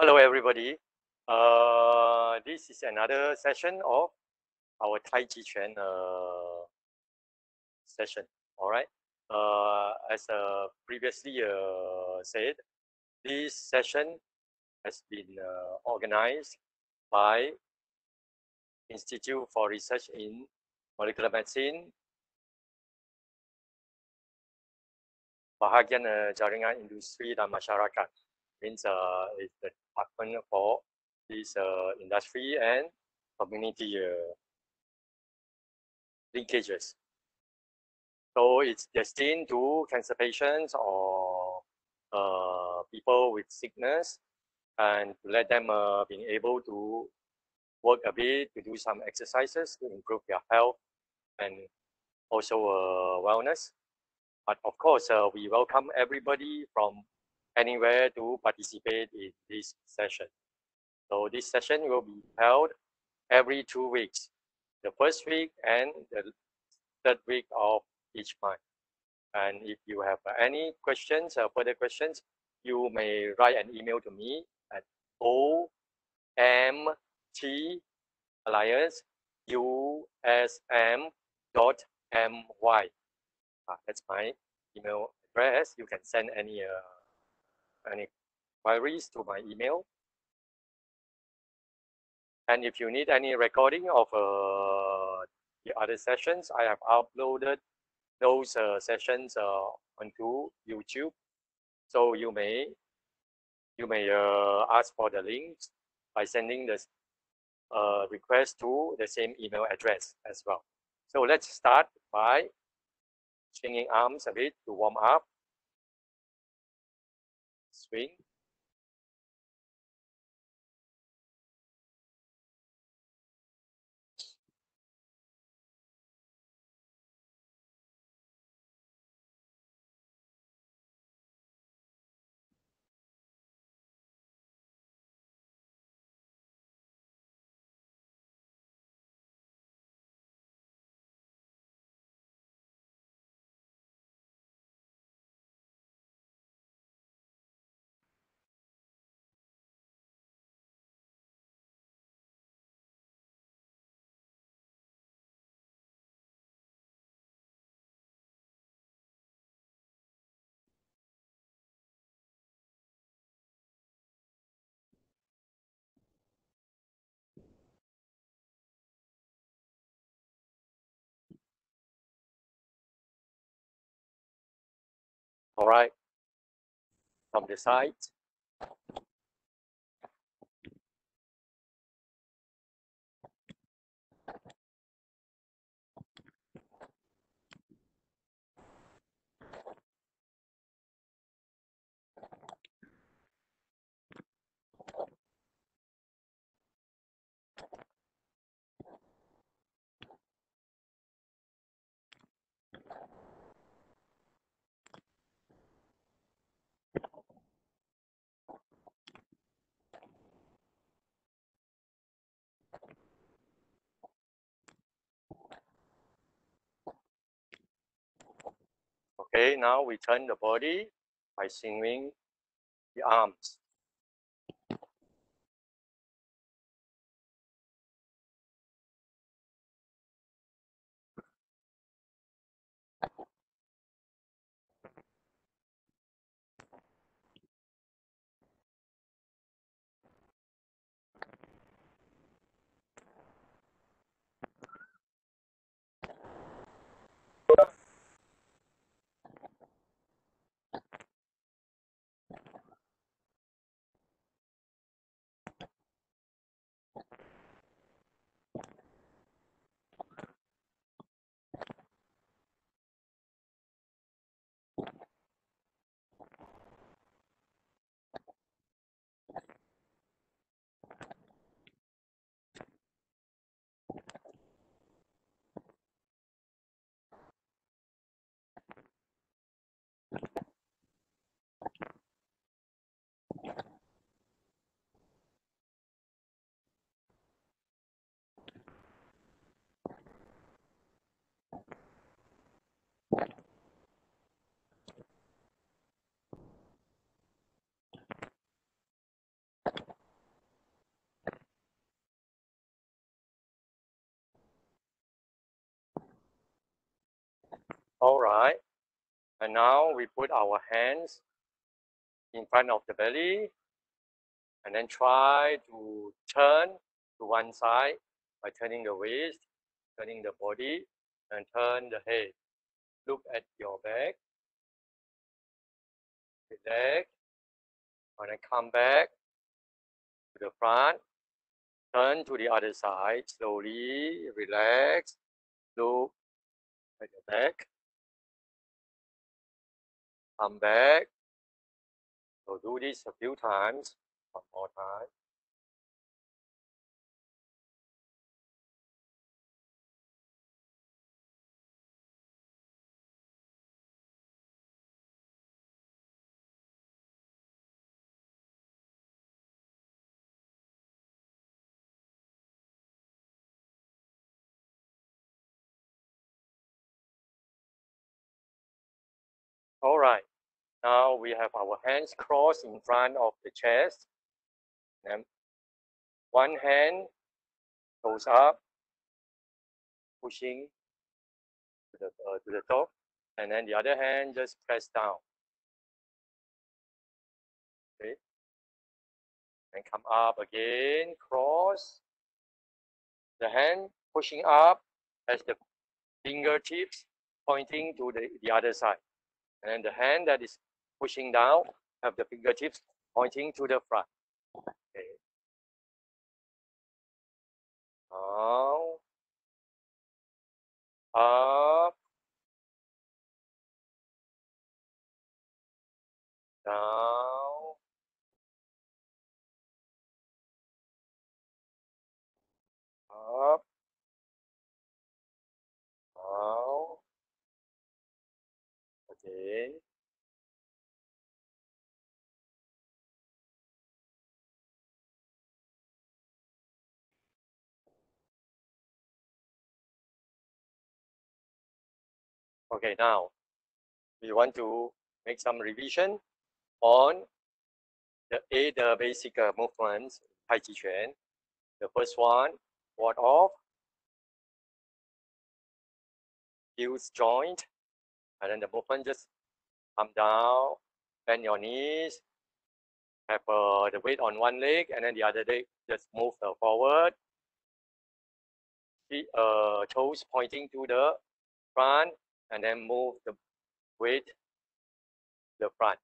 Hello, everybody. This is another session of our Tai Chi Chuan session. All right. As previously said, this session has been organized by Institute for Research in Molecular Medicine, Bahagian Jaringan Industri dan Masyarakat. Means it's the department for this industry and community linkages. So it's destined to cancer patients or people with sickness, and to let them being able to work a bit, to do some exercises to improve their health and also wellness. But of course, we welcome everybody from anywhere to participate in this session. So this session will be held every 2 weeks, the first week and the third week of each month. And if you have any questions, further questions, you may write an email to me at omtallianceusm.my. That's my email address. You can send any queries to my email. And if you need any recording of the other sessions, I have uploaded those sessions onto YouTube. So you may ask for the links by sending the request to the same email address as well. So let's start by swinging arms a bit to warm up. Swing. All right. From the side. Okay, now we turn the body by swinging the arms. And now we put our hands in front of the belly and then try to turn to one side by turning the waist, turning the body, and turn the head. Look at your back, relax, and then come back to the front, turn to the other side, slowly, relax, look at your back, come back. So do this a few times, one more time. All right. Now we have our hands crossed in front of the chest. And one hand goes up, pushing to the top, and then the other hand just press down. Okay. And come up again, cross. The hand pushing up as the fingertips pointing to the other side. And the hand that is pushing down have the fingertips pointing to the front. Okay. Now, up, down, up, down, again. Okay, now we want to make some revision on the basic movements Tai Chi Chuan. The first one, ward off, use joint, and then the movement just come down, bend your knees, have the weight on one leg, and then the other leg just move forward. Toes pointing to the front, and then move the weight to the front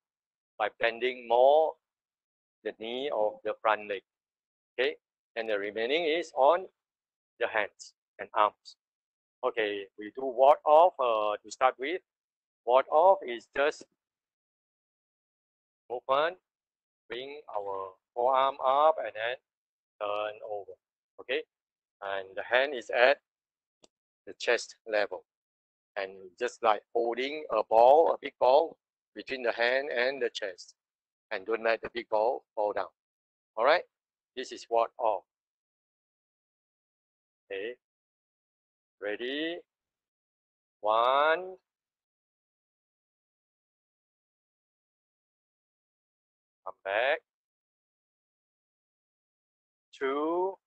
by bending more the knee of the front leg. Okay, and the remaining is on the hands and arms. Okay, we do ward off to start with. Ward off is just movement, bring our forearm up and then turn over. Okay, and the hand is at the chest level, and just like holding a ball, a big ball between the hand and the chest, and don't let the big ball fall down. All right, this is ward off. Okay, ready? One, come back. Two,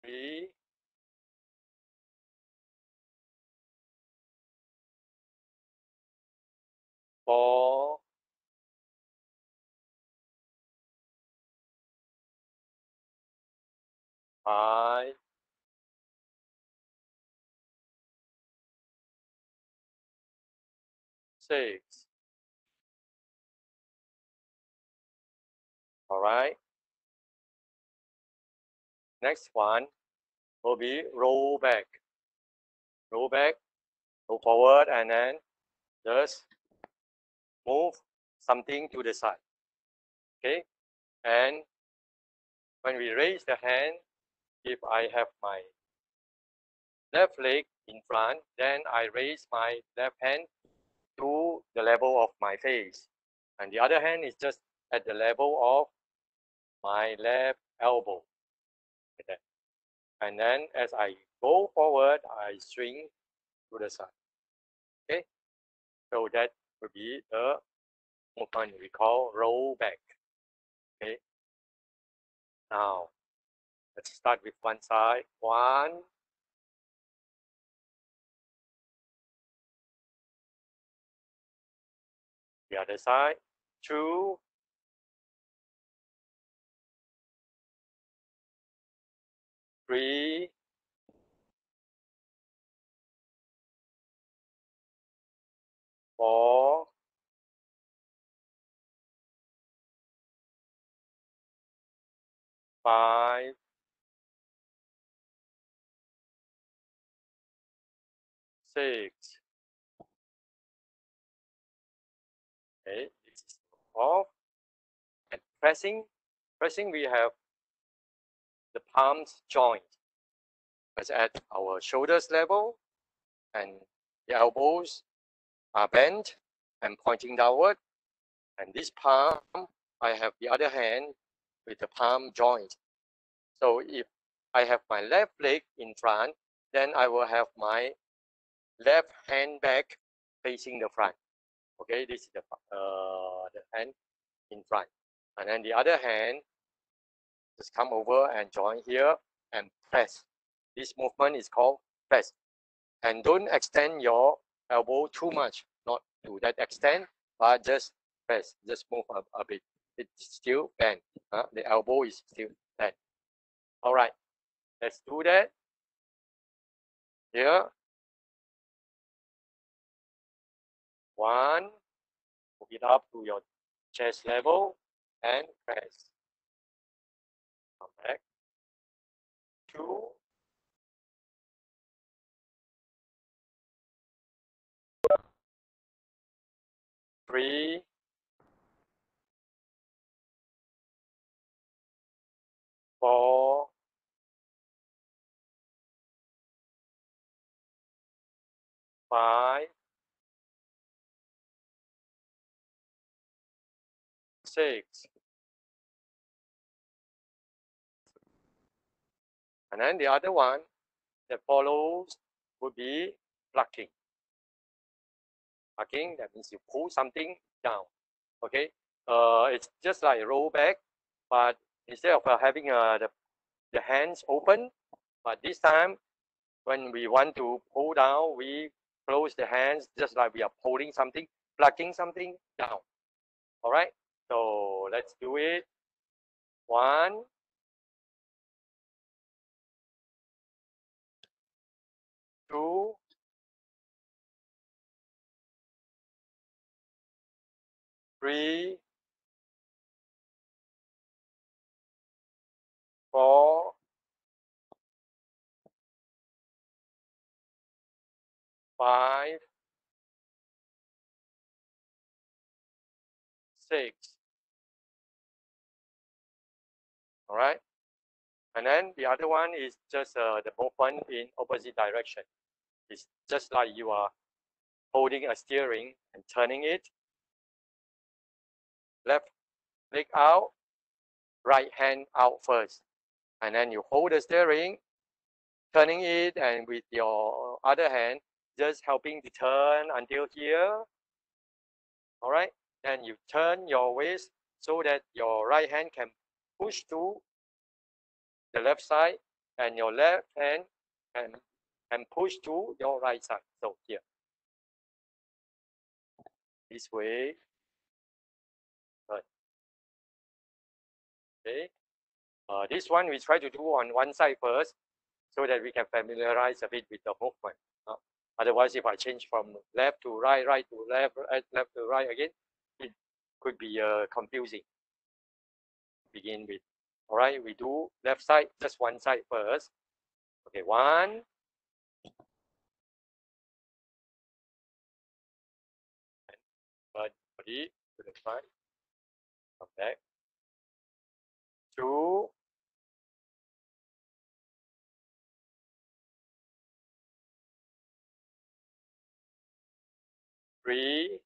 three, 4, 5, 6. All right. Next one will be roll back. Roll back, go forward, and then just move something to the side. Okay. And when we raise the hand, if I have my left leg in front, then I raise my left hand to the level of my face. And the other hand is just at the level of my left elbow. Okay. And then as I go forward, I swing to the side. Okay. So that would be the movement we call roll back. Okay. Now Let's start with one side. 1, the other side. 2, 3, 4, 5, 6. Okay, this is off. And pressing, we have the palms joined. Let's at our shoulders level, and the elbows are bent and pointing downward. And this palm, I have the other hand with the palm joint. So if I have my left leg in front, then I will have my left hand back facing the front. Okay, this is the hand in front. And then the other hand, just come over and join here and press. This movement is called press. And don't extend your elbow too much, not to that extent, but just press, just move a bit. It's still bent. The elbow is still bent. All right, let's do that. Here. 1, move it up to your chest level and press. Come back. 2, 3, 4, 5, 6. And then the other one that follows would be plucking. Plucking, that means you pull something down. Okay, it's just like a roll back, but instead of having the hands open, but this time when we want to pull down, we close the hands just like we are pulling something, plucking something down. All right, so let's do it. 1, 2, 3, 4, 5, 6. All right, and then the other one is just the movement in opposite direction. It's just like you are holding a steering and turning it. Left leg out, right hand out first. And then you hold the steering, turning it, and with your other hand, just helping to turn until here. All right. Then you turn your waist so that your right hand can push to the left side, and your left hand can push to your right side. So here. This way. Good. Okay. This one we try to do on one side first, so that we can familiarize a bit with the movement. Otherwise, if I change from left to right, right to left, left to right again, it could be confusing. Begin with. All right, we do left side, just one side first. Okay, 1, body to the front, come back. 2, 3,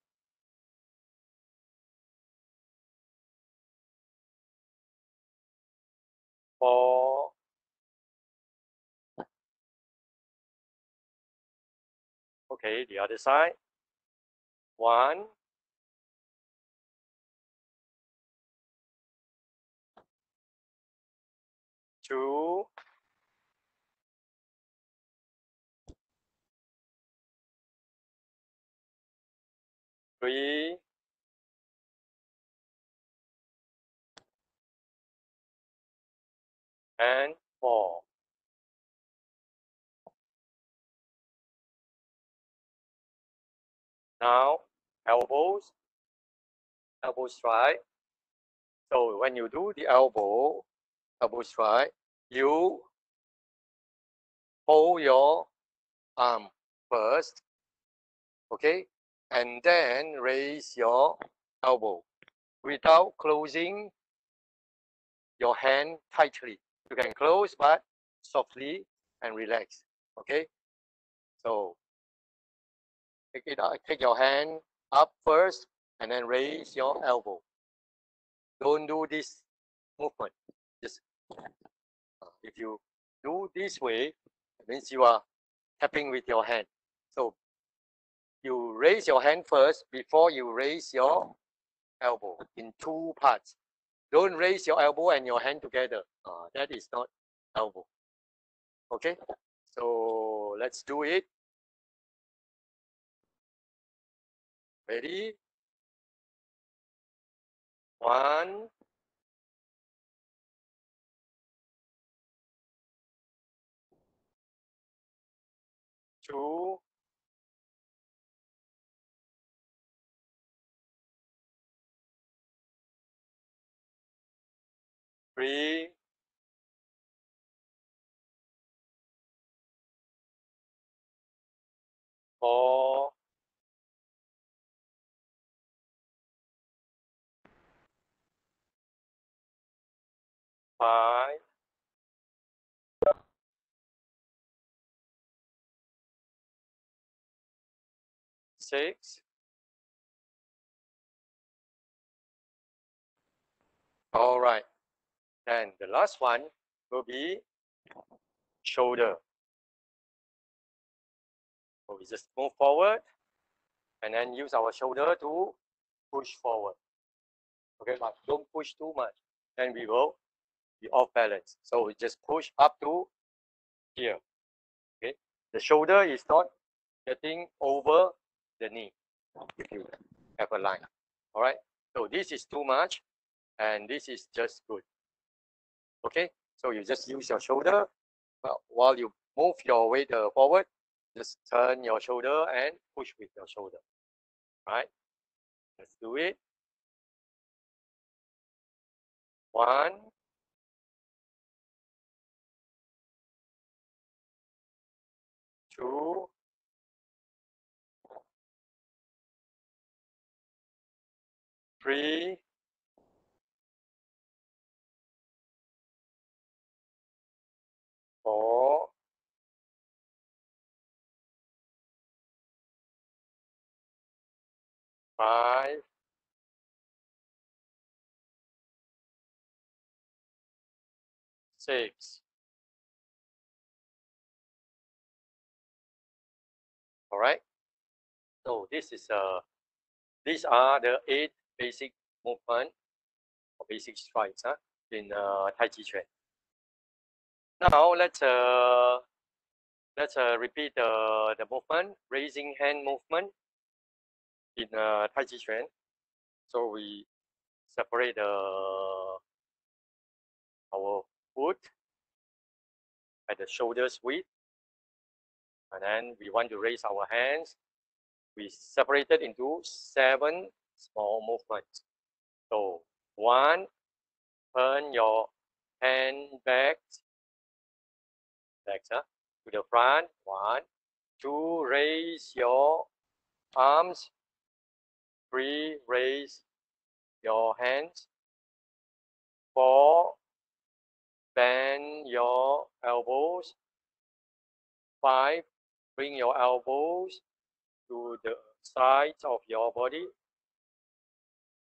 4, okay, the other side. 1, 2, 3, and 4. Now, elbow strike. So when you do the elbow strike, you hold your arm first, okay, and then raise your elbow without closing your hand tightly. You can close, but softly and relax, okay. So take your hand up first and then raise your elbow. Don't do this movement. Just if you do this way, it means you are tapping with your hand. So you raise your hand first before you raise your elbow in 2 parts. Don't raise your elbow and your hand together. That is not elbow. Okay, so let's do it. Ready? 1, 2, 3, 4, 5, 6. All right. And the last one will be shoulder. So we just move forward and then use our shoulder to push forward. Okay, but don't push too much. Then we will be off balance. So we just push up to here. Okay, the shoulder is not getting over the knee if you have a line. All right, so this is too much and this is just good. Okay, so you just use your shoulder while you move your weight forward. Just turn your shoulder and push with your shoulder. All right, let's do it. 1, 2, 3, 4, 5, 6. All right. So these are the 8 basic movement or basic strikes in Tai Chi Chuan. Now let's repeat the movement, raising hand movement in Tai Chi Chuan. So we separate our foot at the shoulders width, and then we want to raise our hands. We separate it into 7 small movements. So 1, turn your hand back to the front. 1, 2, raise your arms. 3, raise your hands. 4, bend your elbows. 5, bring your elbows to the sides of your body.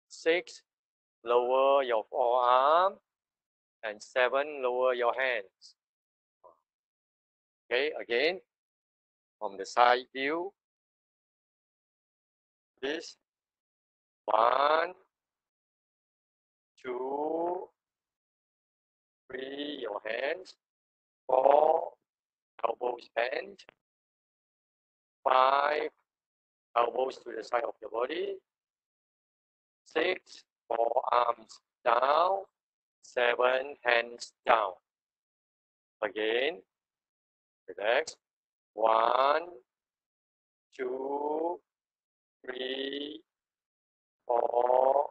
6, lower your forearm. And 7, lower your hands. Okay, again, from the side view, this 1, 2, 3, your hands. 4, elbows bent. 5, elbows to the side of your body. 6, forearms down. 7, hands down. Again, relax. 1, 2, 3, 4,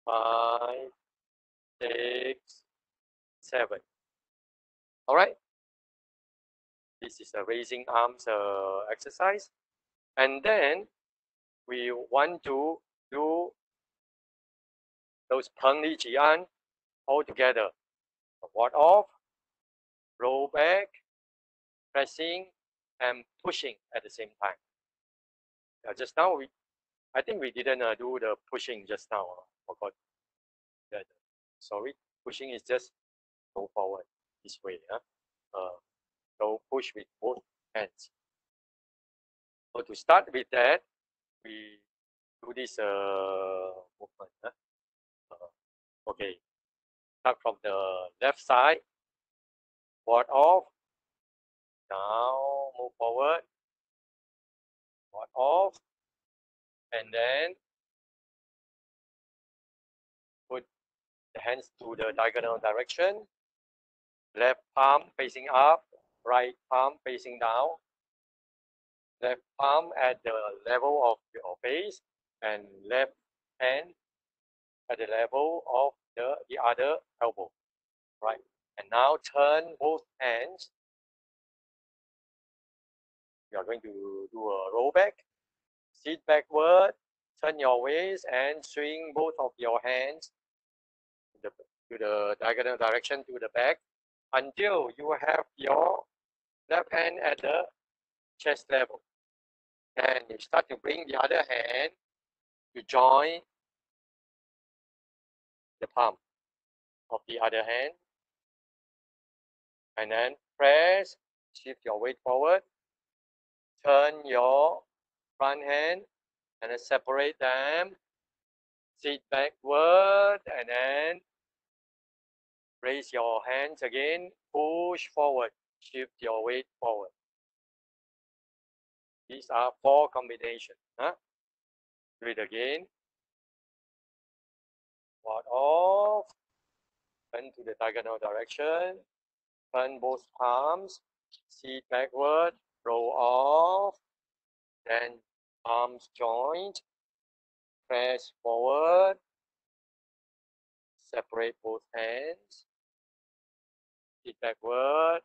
5, 6, 7. All right. This is a raising arms exercise. And then we want to do those Peng Li Jian all together. Ward off, roll back, pressing, and pushing at the same time. Just now, I think we didn't do the pushing just now. Forgot that. Sorry, pushing is just go forward this way. So push with both hands. So to start with that, we do this movement. Okay, start from the left side. Ward off. Now move forward. Ward off. And then put the hands to the diagonal direction. Left palm facing up, right palm facing down. Left palm at the level of your face, and left hand at the level of the other elbow. Right. And now turn both hands. You are going to do a roll back. Sit backward, turn your waist, and swing both of your hands to the diagonal direction to the back until you have your left hand at the chest level. And you start to bring the other hand to join the palm of the other hand. And then press, shift your weight forward, turn your front hand, and then separate them. Sit backward, and then raise your hands again, push forward, shift your weight forward. These are 4 combinations. Do it again. Ward off, turn to the diagonal direction, turn both palms, sit backward, roll off, then arms joint, press forward, separate both hands, sit backward,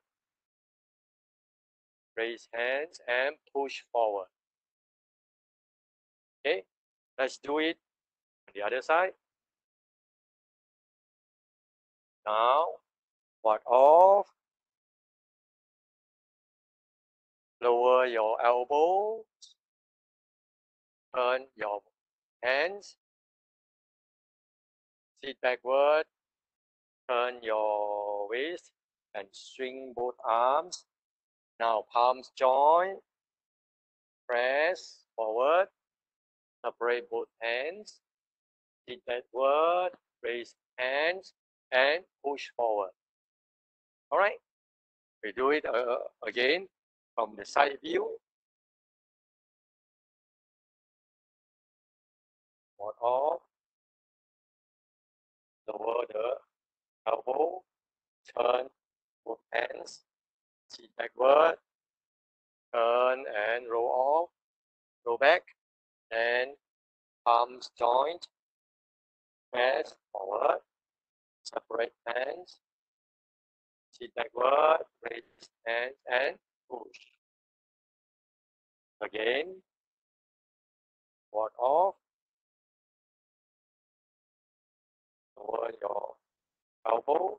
raise hands, and push forward. Okay, let's do it on the other side. Now, ward off, lower your elbows, turn your hands, sit backward, turn your waist, and swing both arms. Now palms join, press forward, separate both hands, sit backward, raise hands, and push forward. All right, we do it again from the side view. Ward off, lower the elbow, turn both hands, sit backward, turn and roll off, roll back, and palms joint, press forward, separate hands, sit backward, raise hands, and push. Again, ward off, lower your elbow,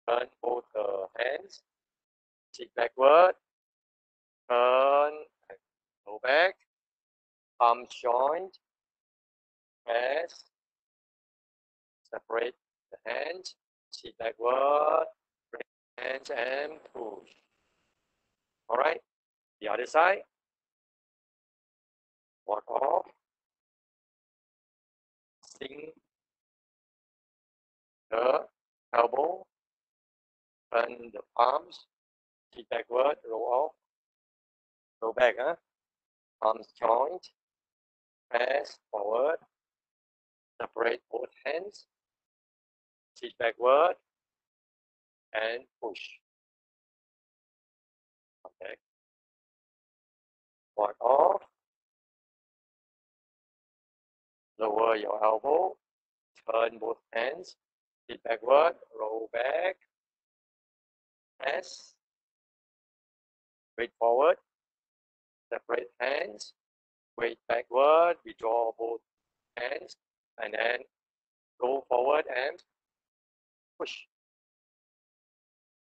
turn both hands, sit backward, turn and go back, palms joint, press, separate the hands, sit backward, raise hands, and push. All right, the other side, ward off, sink the elbow, turn the palms, kick backward, roll back, arms joint, press forward, separate both hands, kick backward, and push. Okay. Walk off, lower your elbow, turn both hands, kick backward, roll back, press, weight forward, separate hands, weight backward, withdraw both hands, and then go forward and push.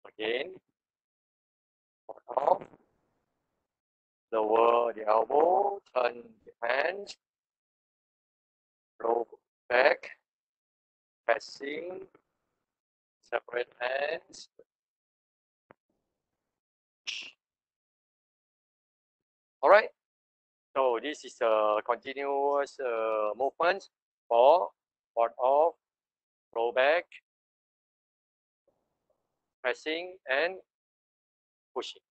Again, walk off, lower the elbow, turn the hands, roll back, pressing, separate hands. All right. So this is a continuous movement for part off, roll back, pressing, and pushing.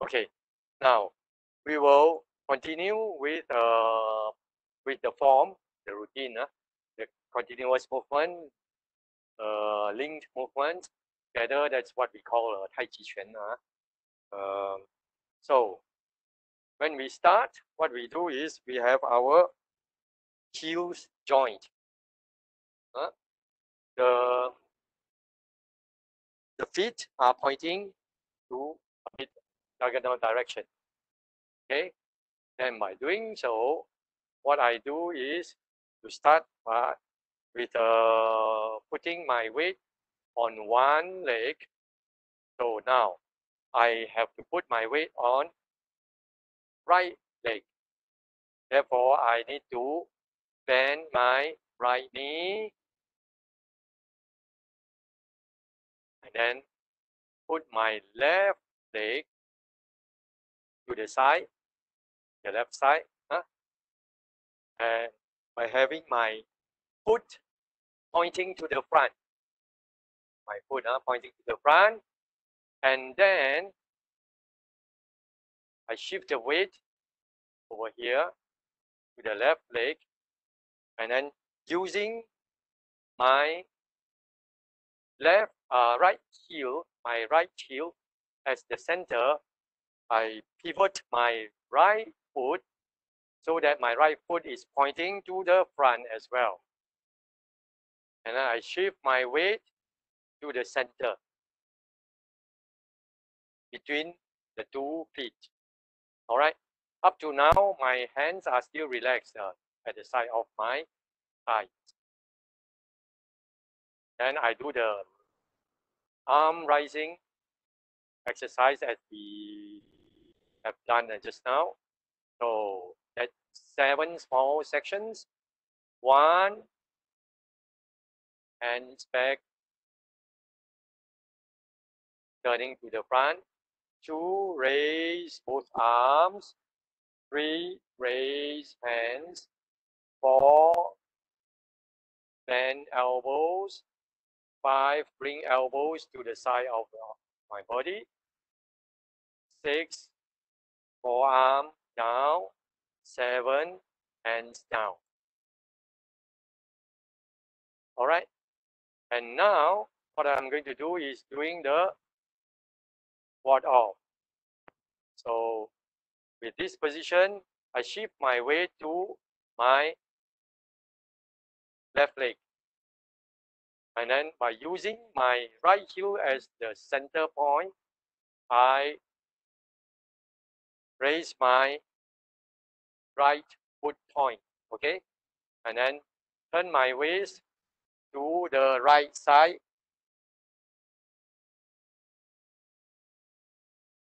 Okay. Now we will continue with the form, the routine, the continuous movement, linked movement together. That's what we call Tai Chi Quan. So when we start, what we do is we have our heels joint. The feet are pointing to a bit diagonal direction. Okay. Then by doing so, what I do is to start with putting my weight on one leg. So now I have to put my weight on right leg. Therefore, I need to bend my right knee and then put my left leg to the side, the left side, and by having my foot pointing to the front, my foot pointing to the front, and then I shift the weight over here to the left leg, and then using my right heel as the center, I pivot my right foot so that my right foot is pointing to the front as well. And then I shift my weight to the center between the two feet. All right. Up to now, my hands are still relaxed at the side of my thighs. Then I do the arm rising exercise as we have done just now. So that's 7 small sections. 1, hands back, turning to the front. 2, raise both arms. 3, raise hands. 4, bend elbows. 5, bring elbows to the side of my body. 6, forearm down. 7, hands down. All right. And now what I'm going to do is doing the ward off. So with this position, I shift my weight to my left leg. And then by using my right heel as the center point, I raise my right foot point, okay? And then turn my waist to the right side.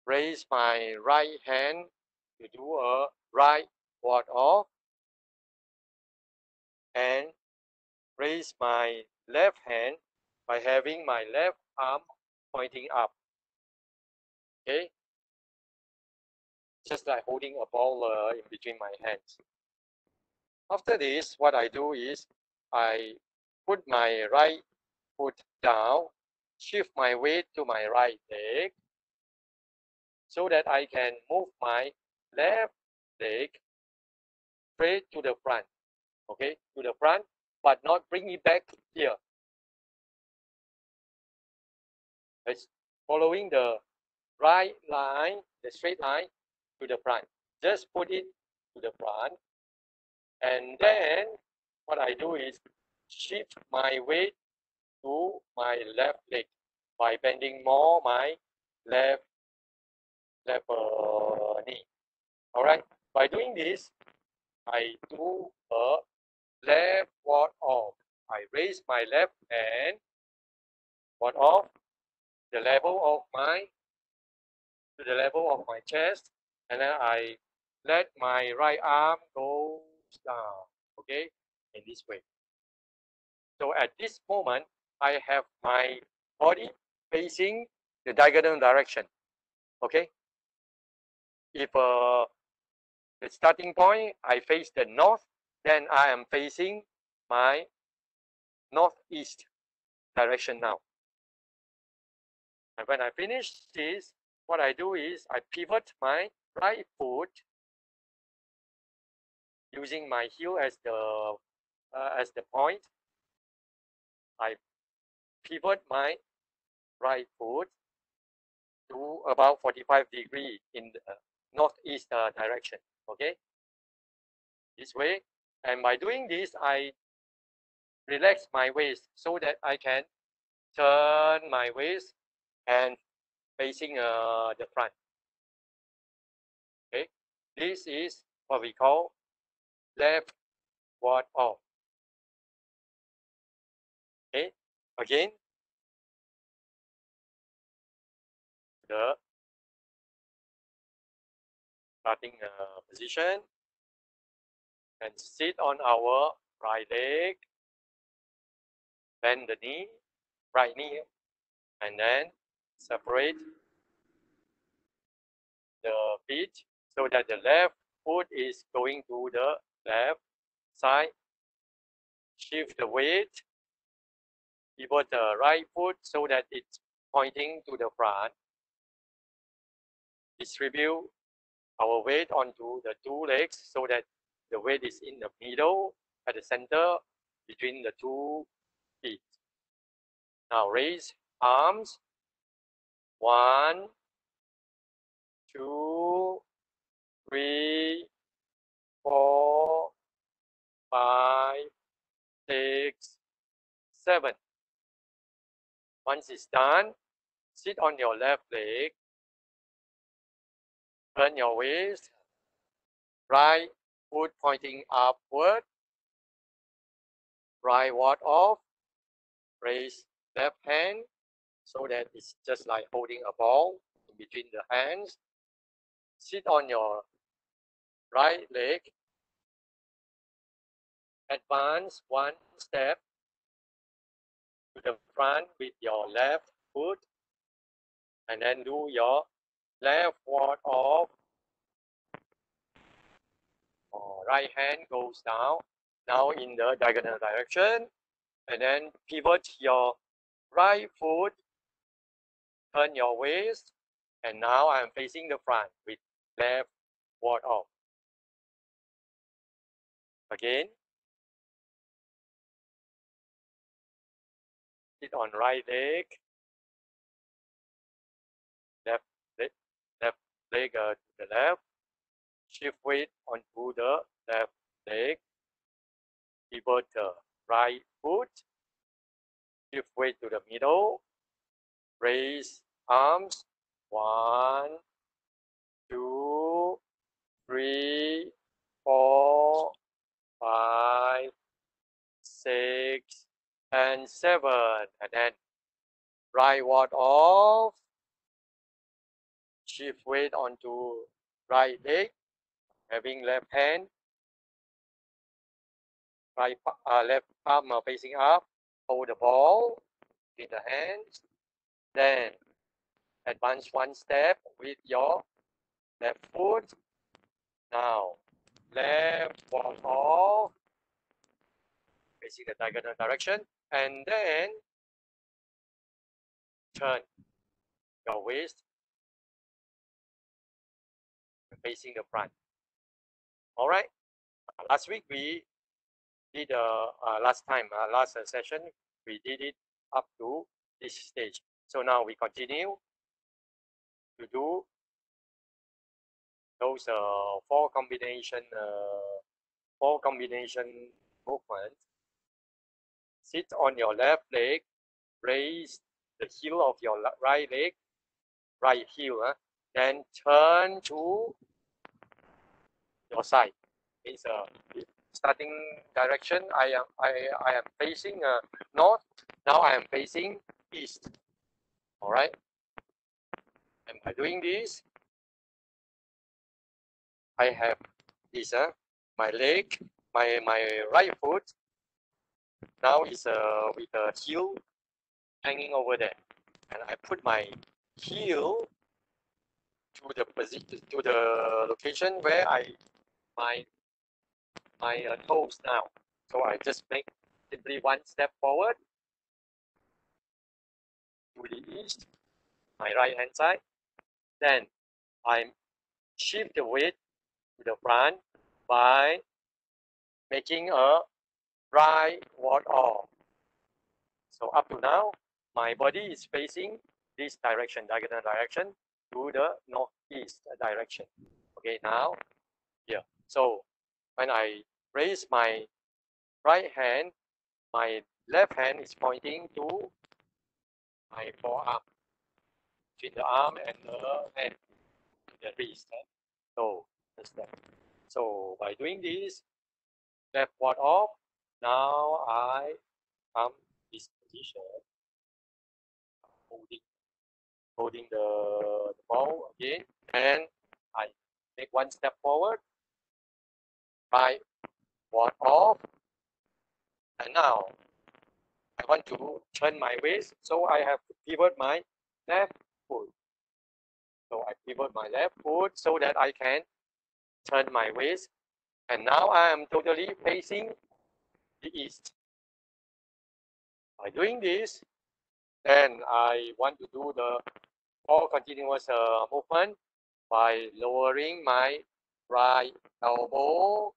Raise my right hand to do a right ward off. And raise my left hand by having my left arm pointing up. Okay? Just like holding a ball in between my hands. After this, what I do is I put my right foot down, shift my weight to my right leg so that I can move my left leg straight to the front, okay, to the front, but not bring it back here. It's following the right line, the straight line to the front. Just put it to the front, and then what I do is shift my weight to my left leg by bending more my left knee. All right. By doing this, I do a left ward off. I raise my left hand, ward off the level of my to the level of my chest, and then I let my right arm go down. Okay, in this way. So at this moment, I have my body facing the diagonal direction. Okay. If the starting point I face the north, then I am facing my northeast direction now. And when I finish this, what I do is I pivot my right foot using my heel as the point. I pivot my right foot to about 45 degrees in the northeast direction. Okay, this way. And by doing this, I relax my waist so that I can turn my waist and facing the front. Okay, this is what we call left ward off. Okay, again, the starting position, and sit on our right leg, bend the knee, right knee, and then separate the feet so that the left foot is going to the left side. Shift the weight, pivot the right foot so that it's pointing to the front. Distribute our weight onto the two legs so that the weight is in the middle, at the center, between the two feet. Now raise arms. 1, 2, 3, 4, 5, 6, 7. Once it's done, sit on your left leg, turn your waist, right foot pointing upward, right ward off, raise left hand so that it's just like holding a ball in between the hands. Sit on your right leg, advance one step to the front with your left foot, and then do your left ward off. Right hand goes down, now in the diagonal direction, and then pivot your right foot, turn your waist, and now I'm facing the front with left ward off. Again, sit on right leg, left leg, left leg to the left, shift weight onto the left leg, pivot the right foot, shift weight to the middle, raise arms, 1, 2, 3, 4, 5, 6, and 7, and then right ward off, shift weight onto right leg, having left hand, left arm facing up, hold the ball with the hands, then advance one step with your left foot. Now left ward off, facing the diagonal direction, and then turn your waist facing the front. All right. Last week we did last session we did it up to this stage. So now we continue to do those four combination movements. Sit on your left leg, raise the heel of your right leg, right heel, then turn to your side. Means starting direction, I am facing north. Now I am facing east. All right. And by doing this, I have this my leg, my right foot now is with the heel hanging over there, and I put my heel to the position, to the location where my toes now. So I just make simply one step forward to the east, my right hand side. Then I shift the weight to the front by making a right ward off. So up to now, my body is facing this direction, diagonal direction, to the northeast direction. Okay, now here. So when I raise my right hand, my left hand is pointing to my forearm, between the arm and the hand, the wrist. So that's that. So by doing this, left ward off, now I come this position, holding the ball again, and I make one step forward, right ward off, and now I want to turn my waist, so I have to pivot my left foot. So I pivot my left foot so that I can turn my waist, and now I am totally facing the east. By doing this, then I want to do the all continuous movement by lowering my right elbow,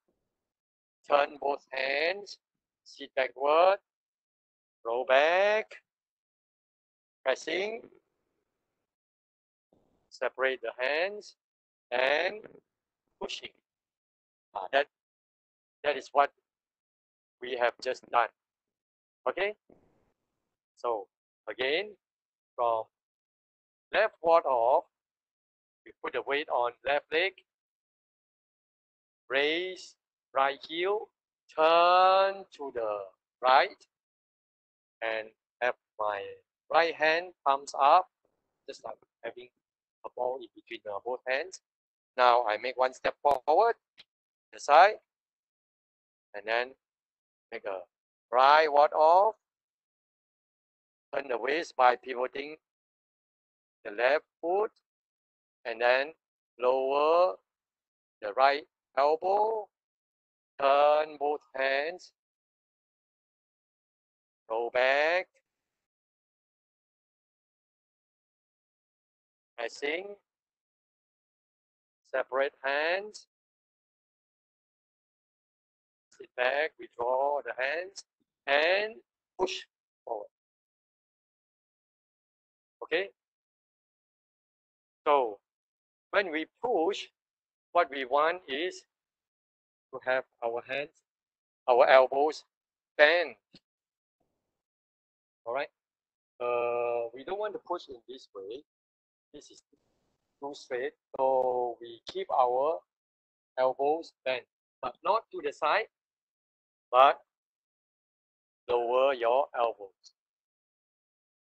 turn both hands, sit backward, roll back, pressing, separate the hands, and pushing. That is what we have just done. Okay? So again, from left ward off, we put the weight on left leg, raise right heel, turn to the right, and have my right hand thumbs up, just like having a ball in between both hands. Now I make one step forward, the side, and then make a right ward off, turn the waist by pivoting the left foot, and then lower the right elbow, turn both hands, go back, pressing, separate hands, sit back, withdraw the hands, and push forward. Okay? So when we push, what we want is to have our hands, our elbows bent. All right? We don't want to push in this way. This is too straight. So we keep our elbows bent, but not to the side, but lower your elbows.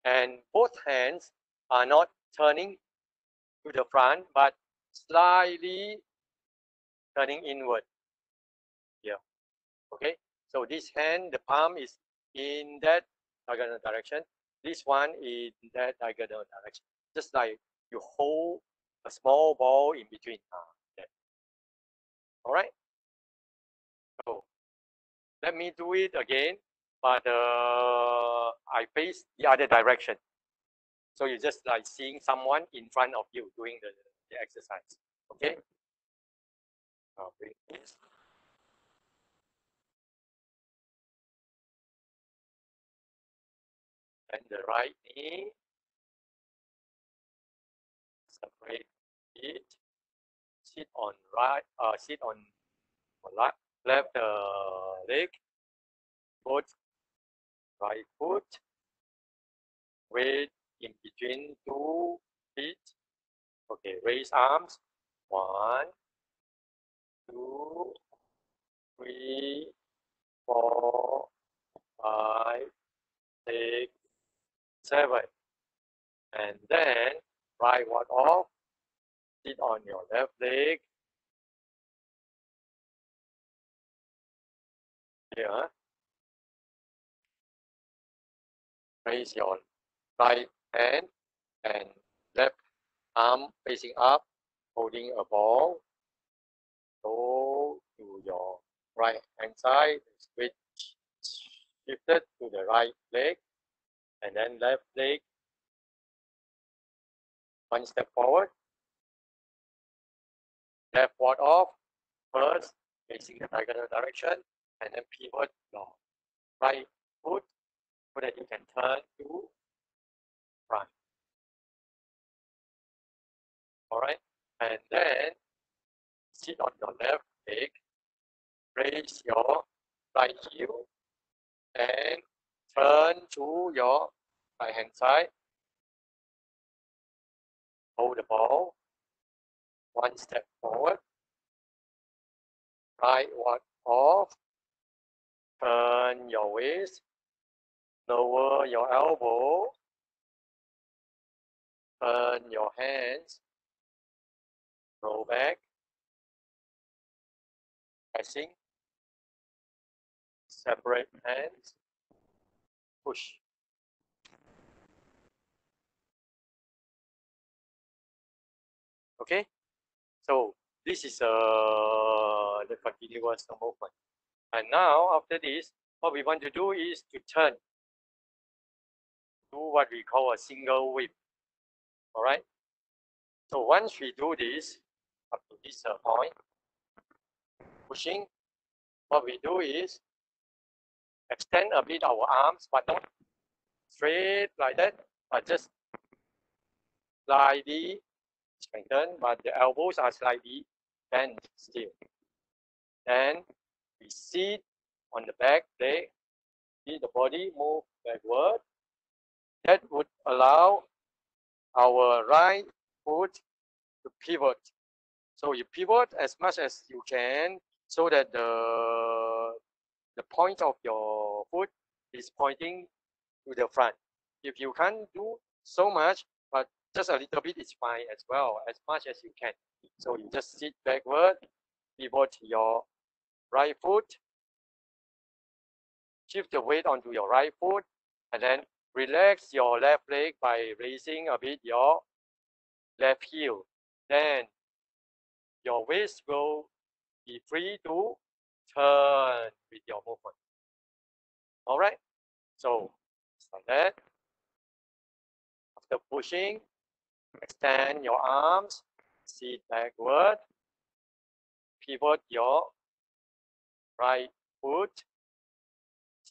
And both hands are not turning to the front, but slightly turning inward here. Okay, so this hand, the palm is in that diagonal direction. This one in that diagonal direction. Just like you hold a small ball in between. There. All right. So let me do it again, but I face the other direction. So you just like seeing someone in front of you doing the exercise. Okay. Now bring this. And the right knee. Separate it. Sit on left leg. Put right foot. Weight in between 2 feet. Okay, raise arms. 1, 2, 3, 4, 5, 6, 7. And then right one off. Sit on your left leg. Here. Raise your right hand and left arm facing up, holding a ball. Go to your right hand side, switch shifted to the right leg, and then left leg, one step forward, left foot off, first facing the diagonal direction, and then pivot your right foot so that you can turn to front. All right, and then sit on your left leg, raise your right heel, and turn to your right hand side. Hold the ball, one step forward, right one off, turn your waist, lower your elbow, turn your hands, roll back, pressing, separate hands, push. Okay, so this is the continuous movement. And now after this, what we want to do is to turn, do what we call a single whip. All right. So once we do this up to this point, pushing, what we do is extend a bit our arms, but not straight like that, but just slightly strengthen, but the elbows are slightly bent still. Then we sit on the back leg, see the body move backward. That would allow our right foot to pivot. So you pivot as much as you can so that the point of your foot is pointing to the front. If you can't do so much, but just a little bit is fine as well, as much as you can. So you just sit backward, pivot your right foot, shift the weight onto your right foot, and then relax your left leg by raising a bit your left heel. Then your waist will be free to turn with your movement. All right, so just like that. After pushing, extend your arms, sit backward, pivot your right foot,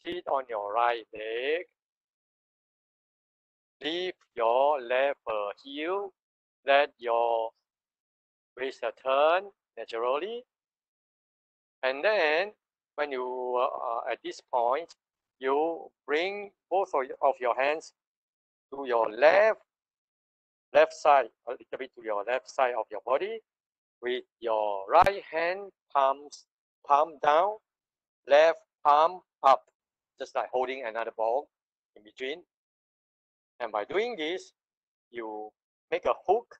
sit on your right leg, lift your left heel, let your waist turn naturally, and then when you at this point, you bring both of your hands to your left side, a little bit to your left side of your body, with your right hand palm down, left palm up, just like holding another ball in between. And by doing this, you make a hook.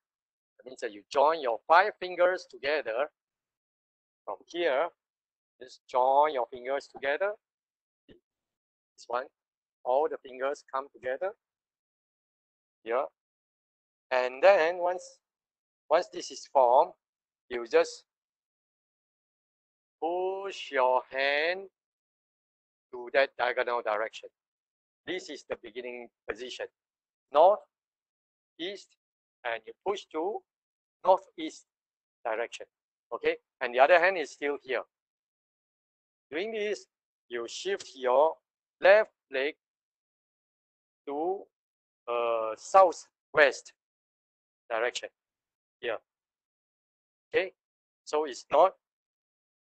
That means that you join your 5 fingers together from here. Just join your fingers together. This one, all the fingers come together here. And then once this is formed, you just push your hand to that diagonal direction. This is the beginning position. North, east, and you push to northeast direction. Okay, and the other hand is still here. Doing this, you shift your left leg to southwest direction here. Okay, so it's not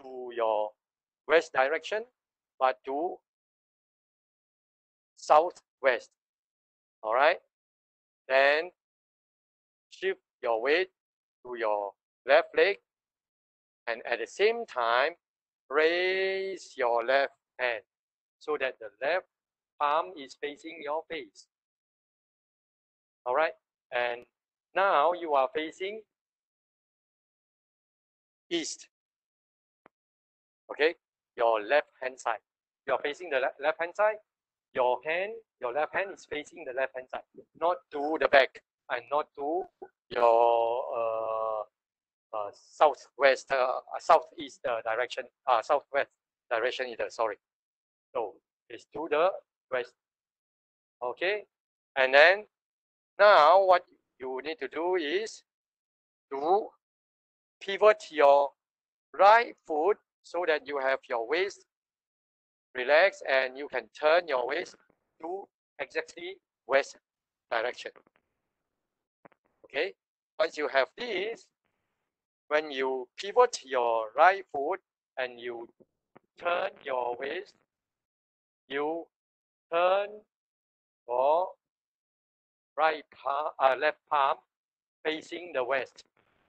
to your west direction, but to southwest. All right, then shift your weight to your left leg, and at the same time raise your left hand so that the left palm is facing your face. All right, and now you are facing east. Okay, your left hand side. You are facing the left hand side. Your left hand is facing the left hand side, not to the back and not to your southwest, southeast direction, southwest direction either. Sorry. So it's to the west. Okay, and then now what you need to do is to pivot your right foot so that you have your waist relaxed and you can turn your waist to exactly west direction. Okay, once you have this, when you pivot your right foot and you turn your waist, you turn your right palm, left palm facing the west,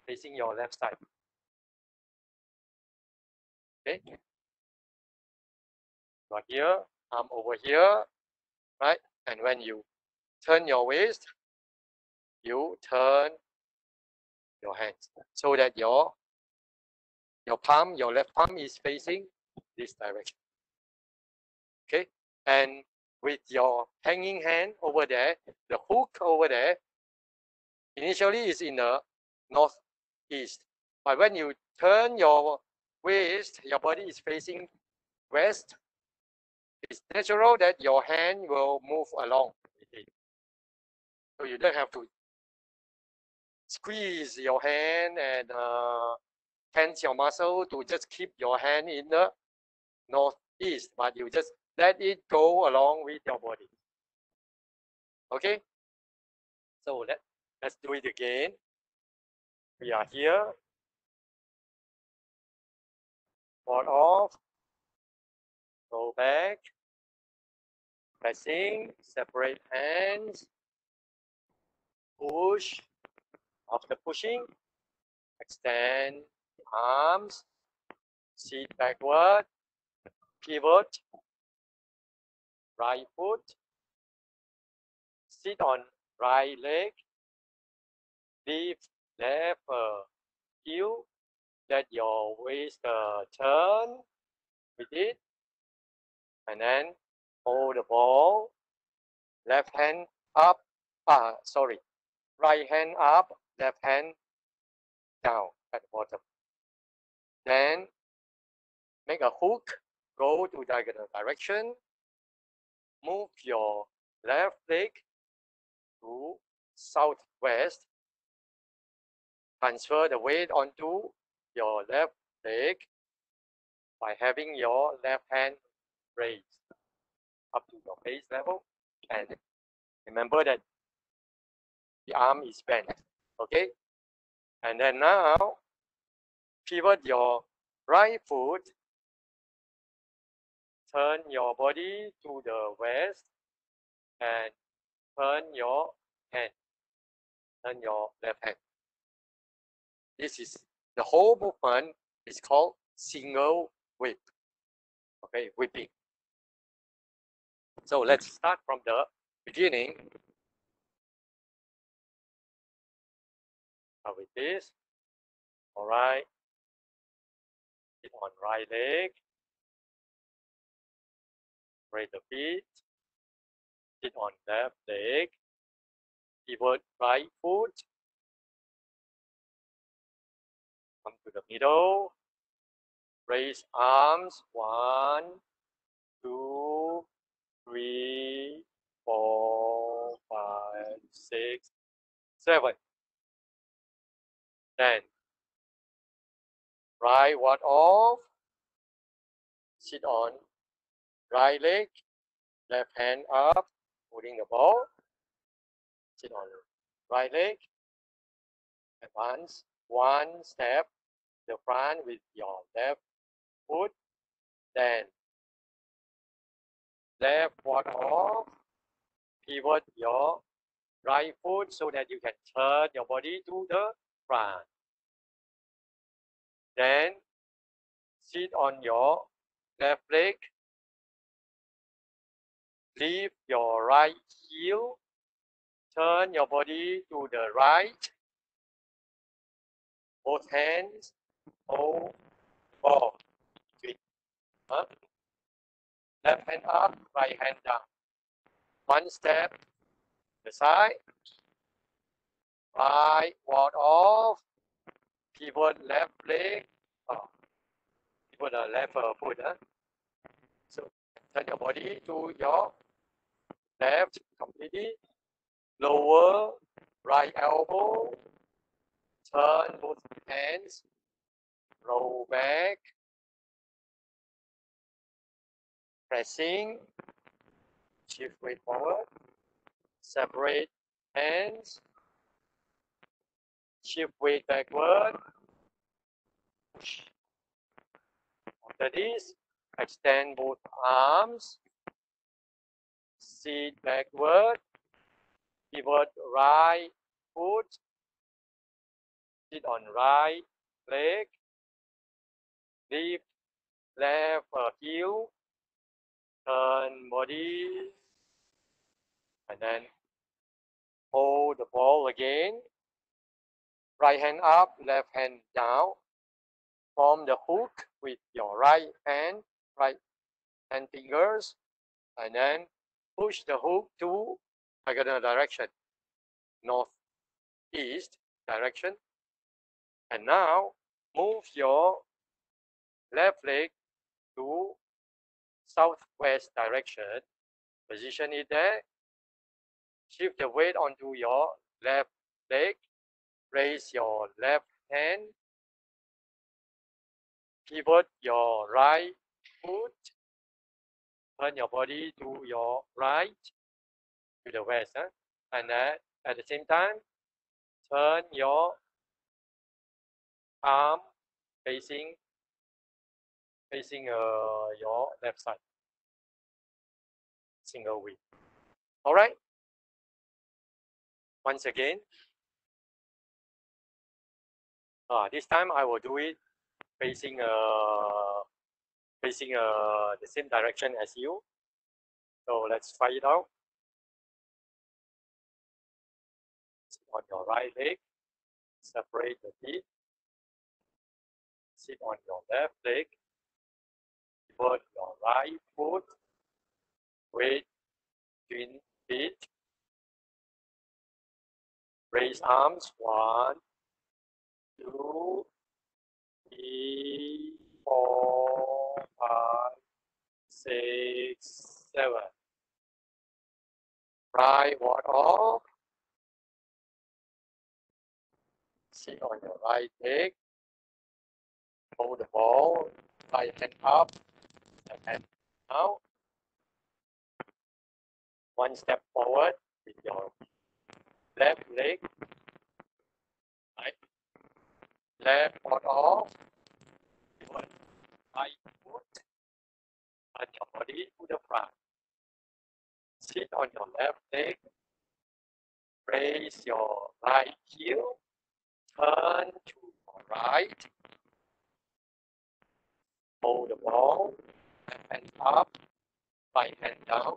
facing your left side. Okay, not here, arm over here, right? And when you turn your waist, you turn your hands so that your palm, your left palm is facing this direction. Okay, and with your hanging hand over there, the hook over there, initially is in the northeast, but when you turn your waist, your body is facing west. It's natural that your hand will move along with it. So you don't have to squeeze your hand and tense your muscle to just keep your hand in the northeast, but you just let it go along with your body. Okay, so let's do it again. We are here, fall off, go back, pressing, separate hands, push. After pushing, extend arms, sit backward, pivot, right foot, sit on right leg, lift left heel, let your waist turn with it, and then hold the ball, left hand up, right hand up, left hand down at the bottom. Then make a hook, go to diagonal direction, move your left leg to southwest, transfer the weight onto your left leg by having your left hand raised up to your face level, and remember that the arm is bent. Okay, and then now pivot your right foot, turn your body to the west, and turn your hand, turn your left hand. This is the whole movement is called single whip. Okay, whipping. So let's start from the beginning. With this, all right. Sit on right leg, raise the feet. Sit on left leg, pivot right foot, come to the middle, raise arms, 1, 2, 3, 4, 5, 6, 7. Then right ward off, sit on right leg, left hand up, holding the ball, sit on right leg, advance one step the front with your left foot, then left ward off, pivot your right foot so that you can turn your body to the front. Then sit on your left leg, lift your right heel, turn your body to the right, both hands hold ball, swing up, left hand up, right hand down. One step the side, right ward off, pivot left leg, pivot the left foot. So turn your body to your left completely, lower right elbow, turn both hands, roll back, pressing, shift weight forward, separate hands, shift weight backward, push. After this, extend both arms, sit backward, pivot right foot, sit on right leg, lift left heel, turn body, and then hold the ball again. Right hand up, left hand down. Form the hook with your right hand fingers, and then push the hook to diagonal direction, northeast direction. And now move your left leg to southwest direction. Position it there. Shift the weight onto your left leg. Raise your left hand. Pivot your right foot. Turn your body to your right, to the west. And at the same time, turn your arm facing your left side. Single wheel. All right. Once again. This time I will do it facing the same direction as you. So let's try it out. Sit on your right leg, separate the feet. Sit on your left leg, pivot your right foot, weight between feet. Raise arms, 1, 2, 3, 4, 5, 6, 7. Right ward off. Sit on your right leg. Hold the ball. Right hand up. Left hand out. One step forward with your left leg. Right. Left ward off. Pivot right foot. Turn your body to the front. Sit on your left leg. Raise your right heel. Turn to your right. Hold the ball. Left hand up. Right hand down.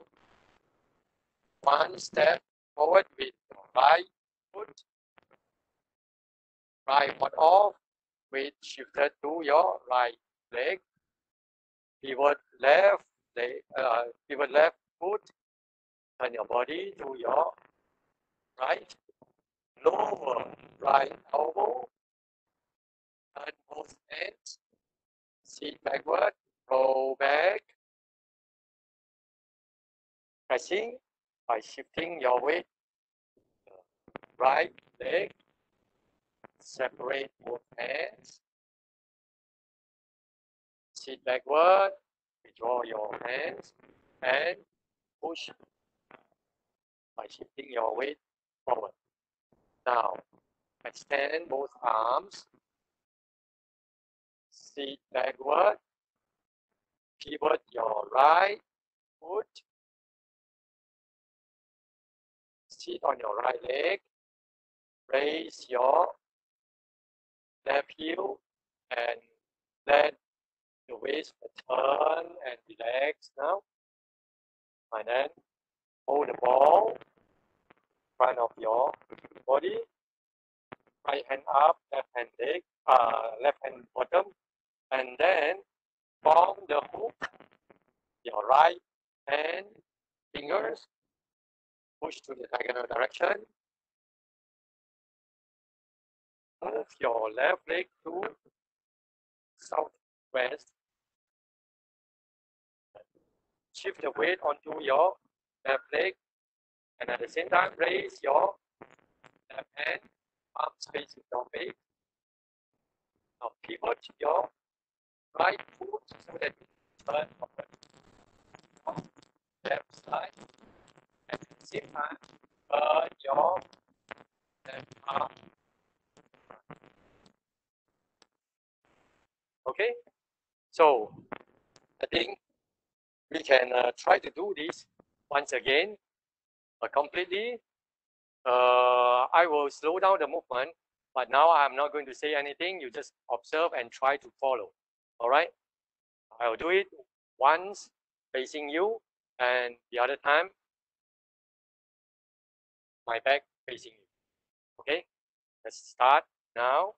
One step forward with your right foot. Right foot off. Weight shifted to your right leg. Pivot left leg, pivot left foot. Turn your body to your right. Lower right elbow. Turn both hands. Sit backward. Roll back. Pressing by shifting your weight right leg, separate both hands, sit backward, withdraw your hands, and push by shifting your weight forward. Now, extend both arms, sit backward, pivot your right foot, sit on your right leg, raise your left heel, and let the waist turn and relax now. And then hold the ball in front of your body, right hand up, left hand leg, left hand bottom, and then form the hook, your right hand fingers, push to the diagonal direction, move your left leg to southwest, shift the weight onto your left leg, and at the same time raise your left hand, arms facing your face. Now pivot your right foot so that you turn forward on left side. At the same time, turn your left arm. Okay, so I think we can try to do this once again completely. I will slow down the movement, but now I'm not going to say anything. You just observe and try to follow. All right, I will do it once facing you, and the other time my back facing you. Okay, let's start now.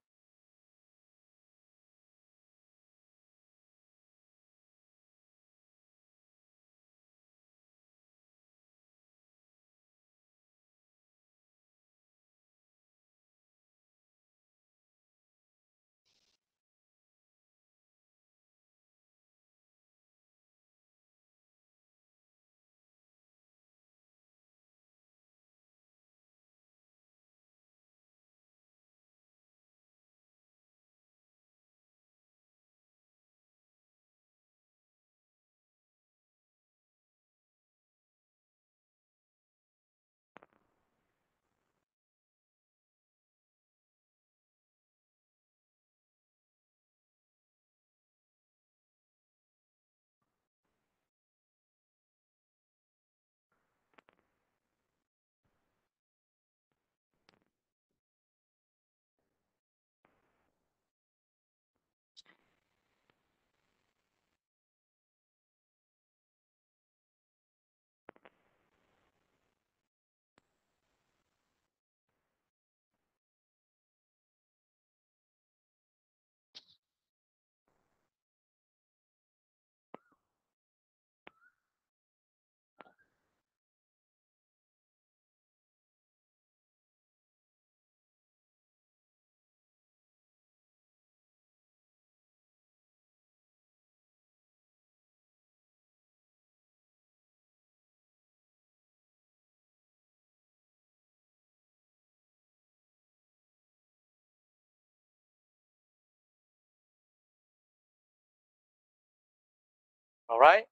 All right,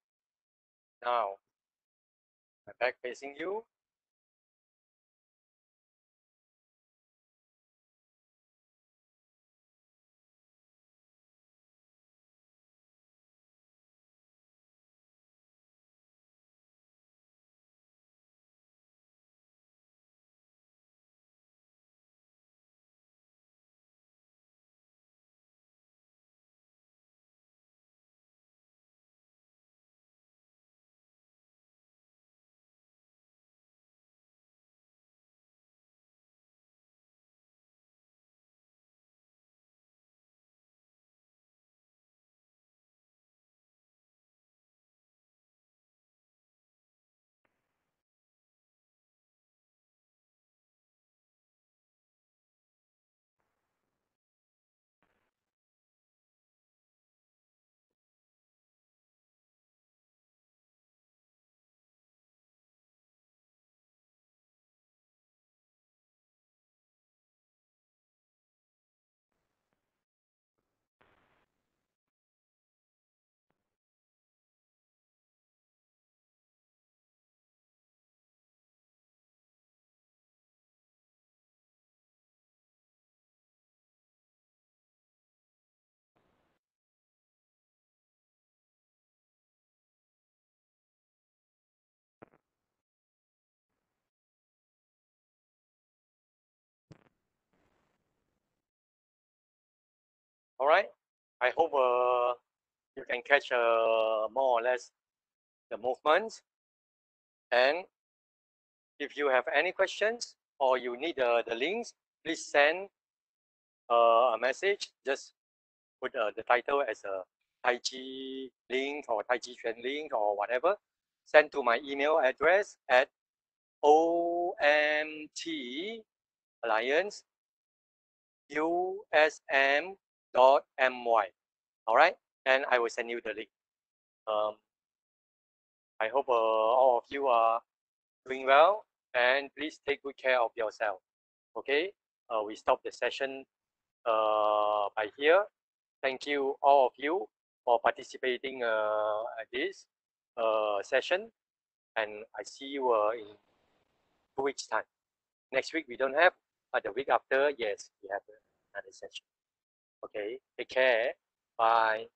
now my back facing you. All right. I hope you can catch more or less the movements. And if you have any questions or you need the links, please send a message. Just put the title as a Tai Chi link or Tai Chi Chuan link or whatever. Send to my email address at omtallianceusm.my. All right, and I will send you the link. I hope all of you are doing well, and please take good care of yourself. Okay, we stop the session by here. Thank you all of you for participating at this session, and I see you in 2 weeks time. Next week we don't have, but the week after, yes, we have another session. Okay, take care. Bye.